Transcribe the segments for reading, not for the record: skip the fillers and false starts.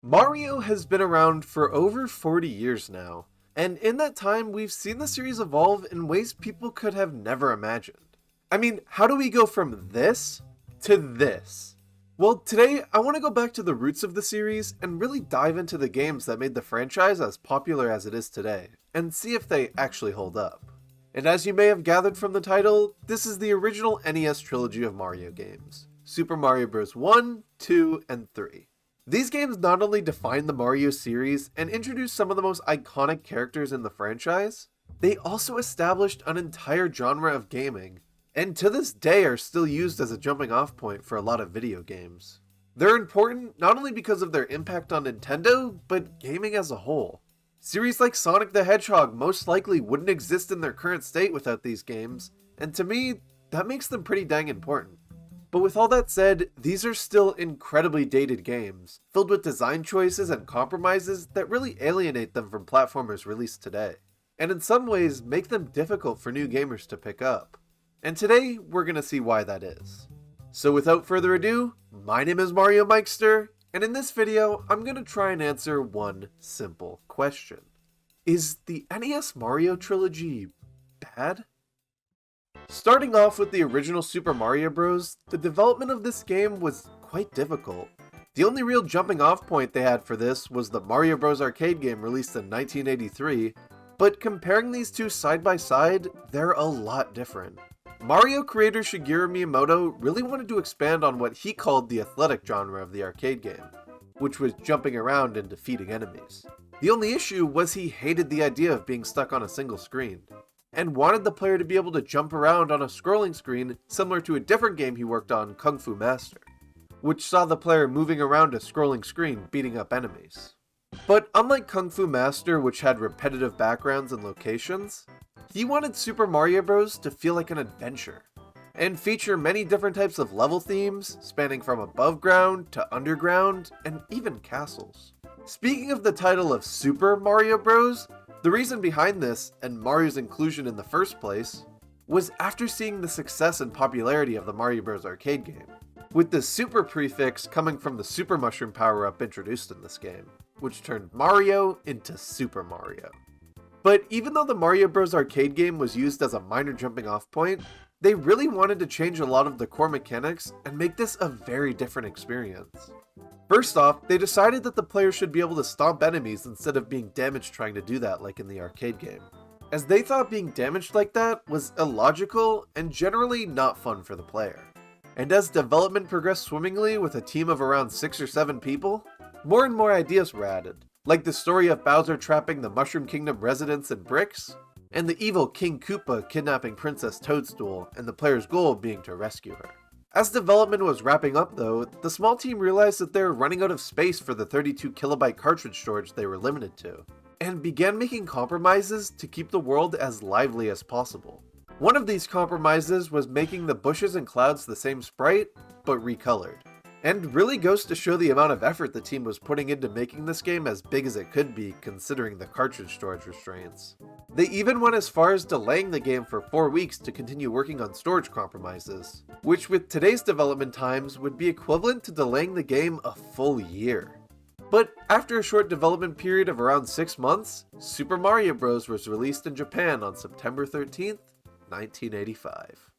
Mario has been around for over 40 years now, and in that time we've seen the series evolve in ways people could have never imagined. I mean, how do we go from this to this? Well, today I want to go back to the roots of the series and really dive into the games that made the franchise as popular as it is today, and see if they actually hold up. And as you may have gathered from the title, this is the original NES Trilogy of Mario games, Super Mario Bros. 1, 2, and 3. These games not only define the Mario series and introduced some of the most iconic characters in the franchise, they also established an entire genre of gaming, and to this day are still used as a jumping off point for a lot of video games. They're important not only because of their impact on Nintendo, but gaming as a whole. Series like Sonic the Hedgehog most likely wouldn't exist in their current state without these games, and to me, that makes them pretty dang important. But with all that said, these are still incredibly dated games, filled with design choices and compromises that really alienate them from platformers released today, and in some ways make them difficult for new gamers to pick up. And today, we're gonna see why that is. So without further ado, my name is Mario Mikester, and in this video, I'm gonna try and answer one simple question. Is the NES Mario Trilogy bad? Starting off with the original Super Mario Bros., the development of this game was quite difficult. The only real jumping off point they had for this was the Mario Bros. Arcade game released in 1983, but comparing these two side by side, they're a lot different. Mario creator Shigeru Miyamoto really wanted to expand on what he called the athletic genre of the arcade game, which was jumping around and defeating enemies. The only issue was he hated the idea of being stuck on a single screen, and wanted the player to be able to jump around on a scrolling screen similar to a different game he worked on, Kung Fu Master, which saw the player moving around a scrolling screen beating up enemies. But unlike Kung Fu Master, which had repetitive backgrounds and locations, he wanted Super Mario Bros. To feel like an adventure, and feature many different types of level themes, spanning from above ground to underground, and even castles. Speaking of the title of Super Mario Bros., the reason behind this, and Mario's inclusion in the first place, was after seeing the success and popularity of the Mario Bros. Arcade game, with the Super prefix coming from the Super Mushroom power-up introduced in this game, which turned Mario into Super Mario. But even though the Mario Bros. Arcade game was used as a minor jumping off point, they really wanted to change a lot of the core mechanics and make this a very different experience. First off, they decided that the player should be able to stomp enemies instead of being damaged trying to do that like in the arcade game, as they thought being damaged like that was illogical and generally not fun for the player. And as development progressed swimmingly with a team of around 6 or 7 people, more and more ideas were added, like the story of Bowser trapping the Mushroom Kingdom residents in bricks, and the evil King Koopa kidnapping Princess Toadstool and the player's goal being to rescue her. As development was wrapping up though, the small team realized that they were running out of space for the 32 kilobyte cartridge storage they were limited to, and began making compromises to keep the world as lively as possible. One of these compromises was making the bushes and clouds the same sprite, but recolored. And really goes to show the amount of effort the team was putting into making this game as big as it could be considering the cartridge storage restraints. They even went as far as delaying the game for 4 weeks to continue working on storage compromises, which with today's development times would be equivalent to delaying the game a full year. But after a short development period of around 6 months, Super Mario Bros. Was released in Japan on September 13th, 1985.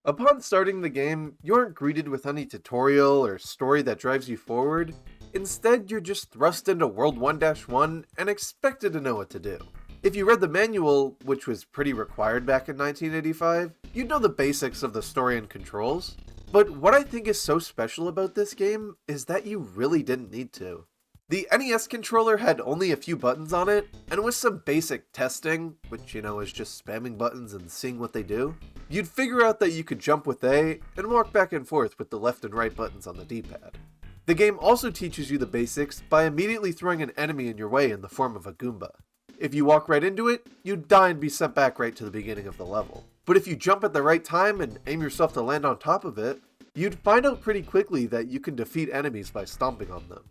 Upon starting the game, you aren't greeted with any tutorial or story that drives you forward. Instead, you're just thrust into World 1-1 and expected to know what to do. If you read the manual, which was pretty required back in 1985, you'd know the basics of the story and controls. But what I think is so special about this game is that you really didn't need to. The NES controller had only a few buttons on it, and with some basic testing, which is just spamming buttons and seeing what they do, you'd figure out that you could jump with A and walk back and forth with the left and right buttons on the D-pad. The game also teaches you the basics by immediately throwing an enemy in your way in the form of a Goomba. If you walk right into it, you'd die and be sent back right to the beginning of the level. But if you jump at the right time and aim yourself to land on top of it, you'd find out pretty quickly that you can defeat enemies by stomping on them.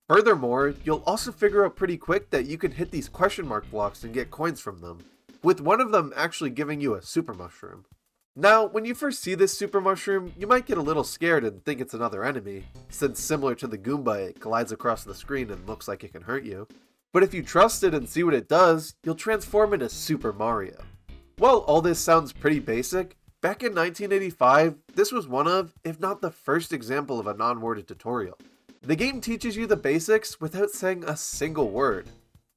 Furthermore, you'll also figure out pretty quick that you can hit these question mark blocks and get coins from them, with one of them actually giving you a super mushroom. Now, when you first see this super mushroom, you might get a little scared and think it's another enemy, since similar to the Goomba, it glides across the screen and looks like it can hurt you. But if you trust it and see what it does, you'll transform into Super Mario. While all this sounds pretty basic, back in 1985, this was one of, if not the first example of a non-worded tutorial. The game teaches you the basics without saying a single word.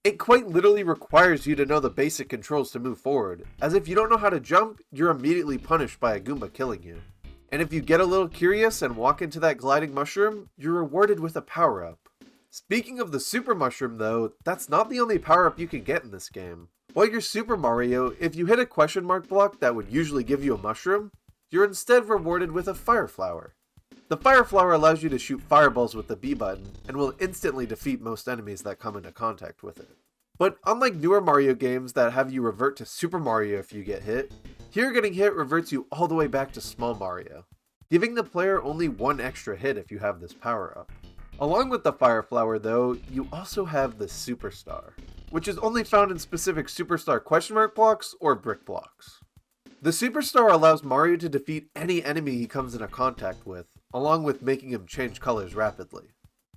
It quite literally requires you to know the basic controls to move forward, as if you don't know how to jump, you're immediately punished by a Goomba killing you. And if you get a little curious and walk into that gliding mushroom, you're rewarded with a power-up. Speaking of the Super Mushroom though, that's not the only power-up you can get in this game. While you're Super Mario, if you hit a question mark block that would usually give you a mushroom, you're instead rewarded with a Fire Flower. The Fire Flower allows you to shoot fireballs with the B button, and will instantly defeat most enemies that come into contact with it. But unlike newer Mario games that have you revert to Super Mario if you get hit, here getting hit reverts you all the way back to Small Mario, giving the player only one extra hit if you have this power-up. Along with the Fire Flower though, you also have the Superstar, which is only found in specific Superstar question mark blocks or brick blocks. The Superstar allows Mario to defeat any enemy he comes into contact with, along with making him change colors rapidly.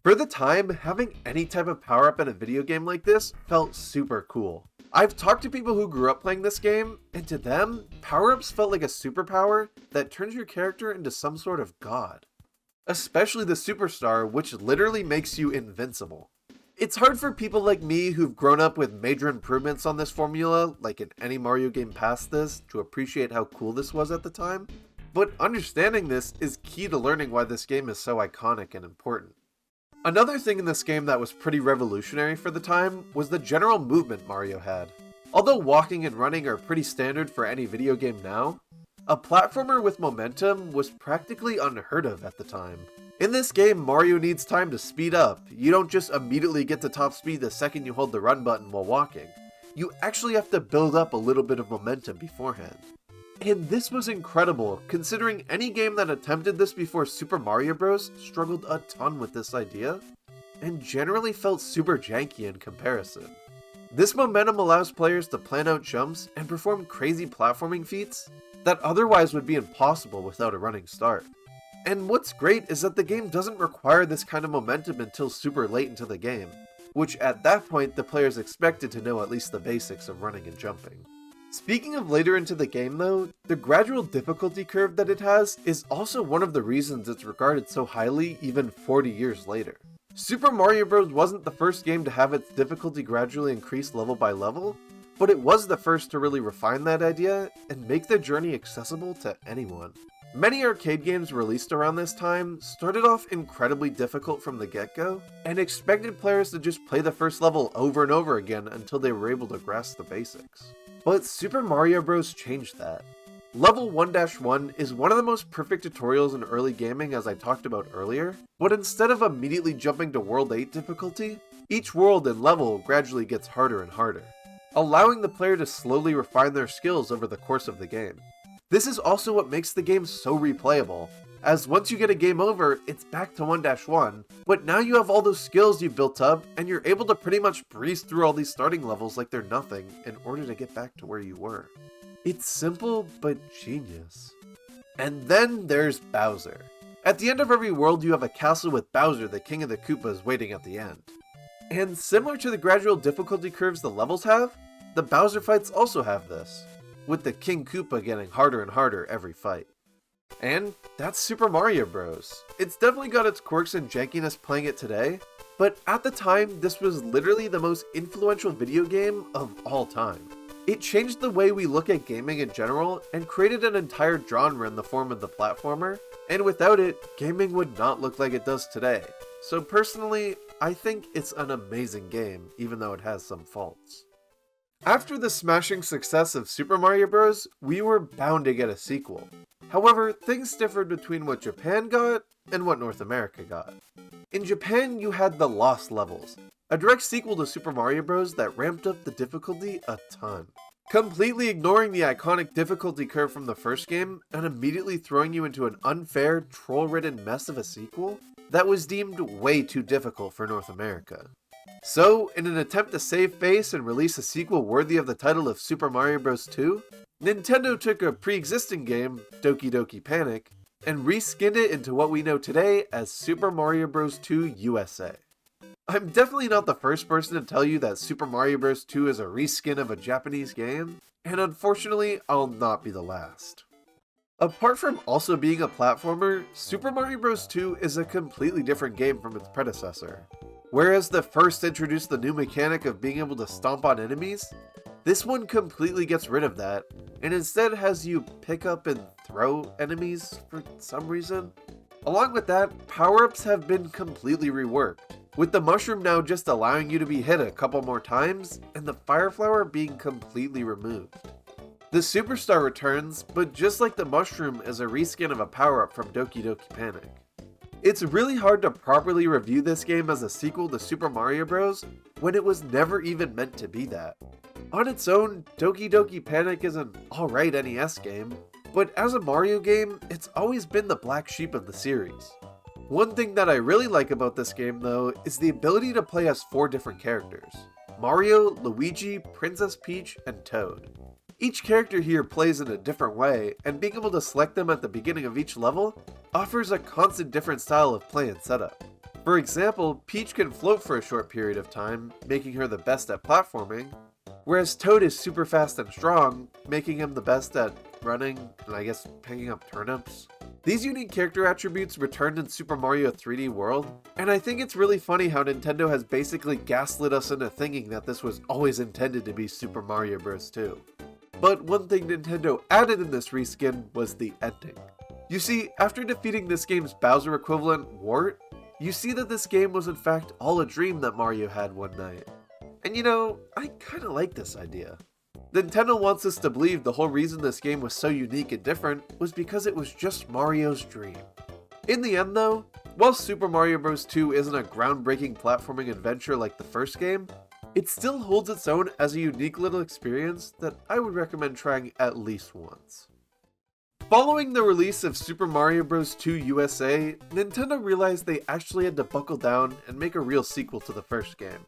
For the time, having any type of power-up in a video game like this felt super cool. I've talked to people who grew up playing this game, and to them, power-ups felt like a superpower that turns your character into some sort of god. Especially the Superstar, which literally makes you invincible. It's hard for people like me who've grown up with major improvements on this formula, like in any Mario game past this, to appreciate how cool this was at the time. But understanding this is key to learning why this game is so iconic and important. Another thing in this game that was pretty revolutionary for the time was the general movement Mario had. Although walking and running are pretty standard for any video game now, a platformer with momentum was practically unheard of at the time. In this game, Mario needs time to speed up. You don't just immediately get to top speed the second you hold the run button while walking. You actually have to build up a little bit of momentum beforehand. And this was incredible, considering any game that attempted this before Super Mario Bros. Struggled a ton with this idea, and generally felt super janky in comparison. This momentum allows players to plan out jumps and perform crazy platforming feats that otherwise would be impossible without a running start. And what's great is that the game doesn't require this kind of momentum until super late into the game, which at that point the player's expected to know at least the basics of running and jumping. Speaking of later into the game though, the gradual difficulty curve that it has is also one of the reasons it's regarded so highly even 40 years later. Super Mario Bros. Wasn't the first game to have its difficulty gradually increase level by level, but it was the first to really refine that idea and make the journey accessible to anyone. Many arcade games released around this time started off incredibly difficult from the get-go, and expected players to just play the first level over and over again until they were able to grasp the basics. But Super Mario Bros. Changed that. Level 1-1 is one of the most perfect tutorials in early gaming as I talked about earlier, but instead of immediately jumping to World 8 difficulty, each world and level gradually gets harder and harder, allowing the player to slowly refine their skills over the course of the game. This is also what makes the game so replayable, as once you get a game over, it's back to 1-1, but now you have all those skills you've built up, and you're able to pretty much breeze through all these starting levels like they're nothing in order to get back to where you were. It's simple, but genius. And then there's Bowser. At the end of every world, you have a castle with Bowser, the King of the Koopas, waiting at the end. And similar to the gradual difficulty curves the levels have, the Bowser fights also have this, with the King Koopa getting harder and harder every fight. And that's Super Mario Bros. It's definitely got its quirks and jankiness playing it today, but at the time, this was literally the most influential video game of all time. It changed the way we look at gaming in general and created an entire genre in the form of the platformer, and without it, gaming would not look like it does today. So personally, I think it's an amazing game, even though it has some faults. After the smashing success of Super Mario Bros., we were bound to get a sequel. However, things differed between what Japan got and what North America got. In Japan, you had the Lost Levels, a direct sequel to Super Mario Bros. That ramped up the difficulty a ton, completely ignoring the iconic difficulty curve from the first game and immediately throwing you into an unfair, troll-ridden mess of a sequel that was deemed way too difficult for North America. So, in an attempt to save face and release a sequel worthy of the title of Super Mario Bros. 2, Nintendo took a pre-existing game, Doki Doki Panic, and reskinned it into what we know today as Super Mario Bros. 2 USA. I'm definitely not the first person to tell you that Super Mario Bros. 2 is a reskin of a Japanese game, and unfortunately, I'll not be the last. Apart from also being a platformer, Super Mario Bros. 2 is a completely different game from its predecessor. Whereas the first introduced the new mechanic of being able to stomp on enemies, this one completely gets rid of that, and instead has you pick up and throw enemies for some reason. Along with that, power-ups have been completely reworked, with the mushroom now just allowing you to be hit a couple more times, and the fire flower being completely removed. The Superstar returns, but just like the mushroom is a reskin of a power-up from Doki Doki Panic. It's really hard to properly review this game as a sequel to Super Mario Bros. When it was never even meant to be that. On its own, Doki Doki Panic is an alright NES game, but as a Mario game, it's always been the black sheep of the series. One thing that I really like about this game though is the ability to play as 4 different characters: Mario, Luigi, Princess Peach, and Toad. Each character here plays in a different way, and being able to select them at the beginning of each level offers a constant different style of play and setup. For example, Peach can float for a short period of time, making her the best at platforming, whereas Toad is super fast and strong, making him the best at running and I guess picking up turnips. These unique character attributes returned in Super Mario 3D World, and I think it's really funny how Nintendo has basically gaslit us into thinking that this was always intended to be Super Mario Bros. 2. But one thing Nintendo added in this reskin was the ending. You see, after defeating this game's Bowser equivalent, Wart, you see that this game was in fact all a dream that Mario had one night. And you know, I kinda like this idea. Nintendo wants us to believe the whole reason this game was so unique and different was because it was just Mario's dream. In the end though, while Super Mario Bros. 2 isn't a groundbreaking platforming adventure like the first game, it still holds its own as a unique little experience that I would recommend trying at least once. Following the release of Super Mario Bros. 2 USA, Nintendo realized they actually had to buckle down and make a real sequel to the first game.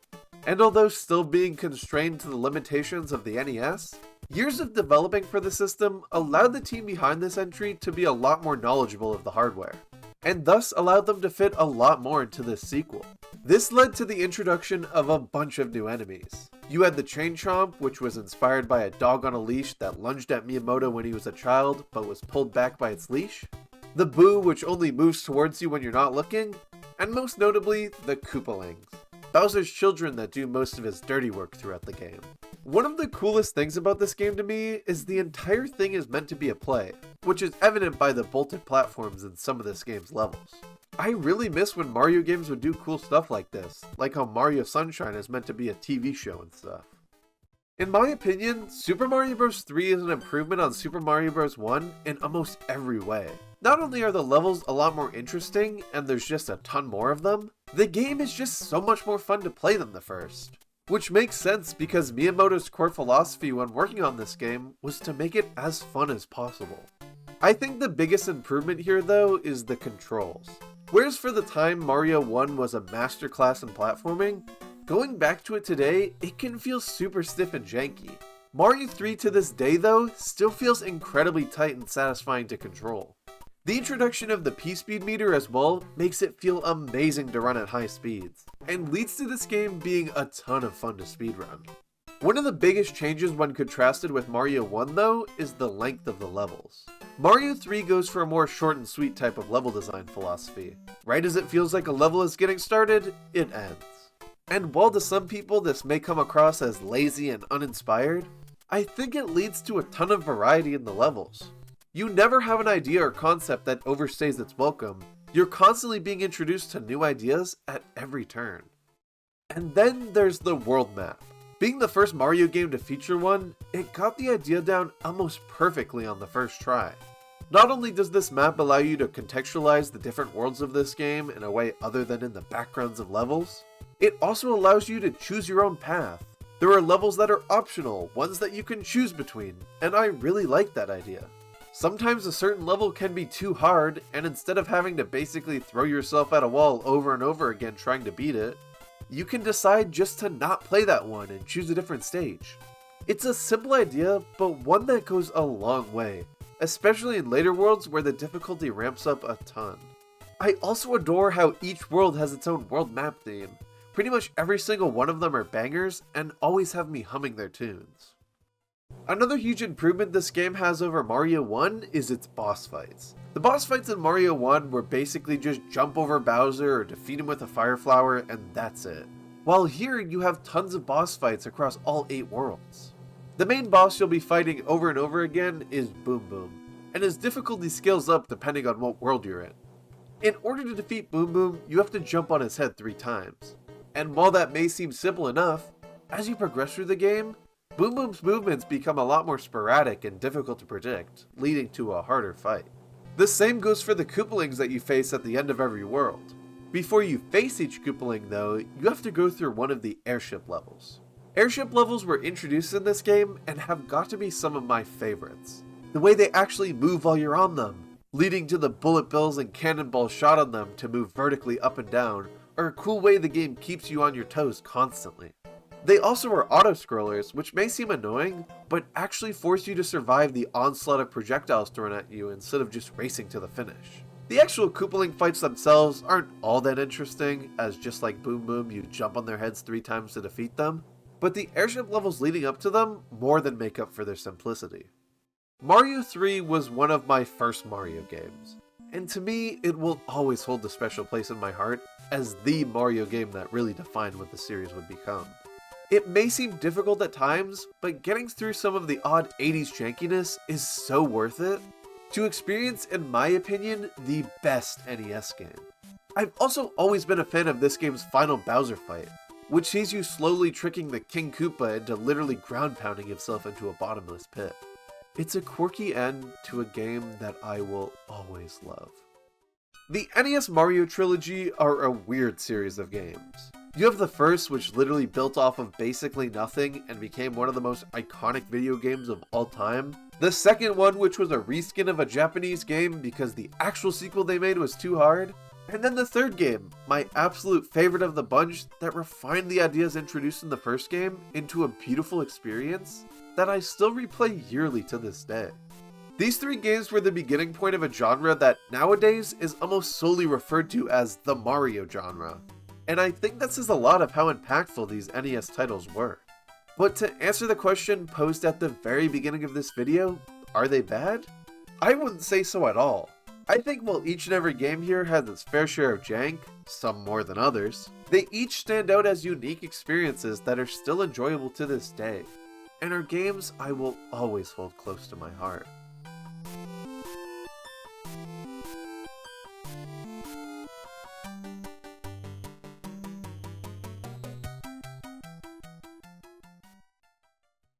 And although still being constrained to the limitations of the NES, years of developing for the system allowed the team behind this entry to be a lot more knowledgeable of the hardware, and thus allowed them to fit a lot more into this sequel. This led to the introduction of a bunch of new enemies. You had the Chain Chomp, which was inspired by a dog on a leash that lunged at Miyamoto when he was a child, but was pulled back by its leash. The Boo, which only moves towards you when you're not looking. And most notably, the Koopalings, Bowser's children that do most of his dirty work throughout the game. One of the coolest things about this game to me is the entire thing is meant to be a play, which is evident by the bolted platforms in some of this game's levels. I really miss when Mario games would do cool stuff like this, like how Mario Sunshine is meant to be a TV show and stuff. In my opinion, Super Mario Bros. 3 is an improvement on Super Mario Bros. 1 in almost every way. Not only are the levels a lot more interesting, and there's just a ton more of them, the game is just so much more fun to play than the first. Which makes sense because Miyamoto's core philosophy when working on this game was to make it as fun as possible. I think the biggest improvement here though is the controls. Whereas for the time Mario 1 was a masterclass in platforming, going back to it today, it can feel super stiff and janky. Mario 3 to this day though, still feels incredibly tight and satisfying to control. The introduction of the P-Speed meter as well makes it feel amazing to run at high speeds, and leads to this game being a ton of fun to speedrun. One of the biggest changes when contrasted with Mario 1 though, is the length of the levels. Mario 3 goes for a more short and sweet type of level design philosophy. Right as it feels like a level is getting started, it ends. And while to some people this may come across as lazy and uninspired, I think it leads to a ton of variety in the levels. You never have an idea or concept that overstays its welcome. You're constantly being introduced to new ideas at every turn. And then there's the world map. Being the first Mario game to feature one, it got the idea down almost perfectly on the first try. Not only does this map allow you to contextualize the different worlds of this game in a way other than in the backgrounds of levels, it also allows you to choose your own path. There are levels that are optional, ones that you can choose between, and I really like that idea. Sometimes a certain level can be too hard, and instead of having to basically throw yourself at a wall over and over again trying to beat it, you can decide just to not play that one and choose a different stage. It's a simple idea, but one that goes a long way, especially in later worlds where the difficulty ramps up a ton. I also adore how each world has its own world map theme. Pretty much every single one of them are bangers and always have me humming their tunes. Another huge improvement this game has over Mario 1 is its boss fights. The boss fights in Mario 1 were basically just jump over Bowser or defeat him with a fire flower and that's it. While here you have tons of boss fights across all 8 worlds. The main boss you'll be fighting over and over again is Boom Boom, and his difficulty scales up depending on what world you're in. In order to defeat Boom Boom, you have to jump on his head 3 times. And while that may seem simple enough, as you progress through the game, Boom Boom's movements become a lot more sporadic and difficult to predict, leading to a harder fight. The same goes for the Koopalings that you face at the end of every world. Before you face each Koopaling though, you have to go through one of the airship levels. Airship levels were introduced in this game and have got to be some of my favorites. The way they actually move while you're on them, leading to the bullet bills and cannonballs shot on them to move vertically up and down, are a cool way the game keeps you on your toes constantly. They also are auto-scrollers, which may seem annoying, but actually force you to survive the onslaught of projectiles thrown at you instead of just racing to the finish. The actual Koopaling fights themselves aren't all that interesting, as just like Boom Boom you jump on their heads 3 times to defeat them, but the airship levels leading up to them more than make up for their simplicity. Mario 3 was one of my first Mario games, and to me it will always hold a special place in my heart as the Mario game that really defined what the series would become. It may seem difficult at times, but getting through some of the odd 80s jankiness is so worth it to experience, in my opinion, the best NES game. I've also always been a fan of this game's final Bowser fight, which sees you slowly tricking the King Koopa into literally ground pounding himself into a bottomless pit. It's a quirky end to a game that I will always love. The NES Mario Trilogy are a weird series of games. You have the first, which literally built off of basically nothing and became one of the most iconic video games of all time. The second one, which was a reskin of a Japanese game because the actual sequel they made was too hard. And then the third game, my absolute favorite of the bunch, that refined the ideas introduced in the first game into a beautiful experience that I still replay yearly to this day. These 3 games were the beginning point of a genre that nowadays is almost solely referred to as the Mario genre. And I think that says a lot of how impactful these NES titles were. But to answer the question posed at the very beginning of this video, are they bad? I wouldn't say so at all. I think while each and every game here has its fair share of jank, some more than others, they each stand out as unique experiences that are still enjoyable to this day, and are games I will always hold close to my heart.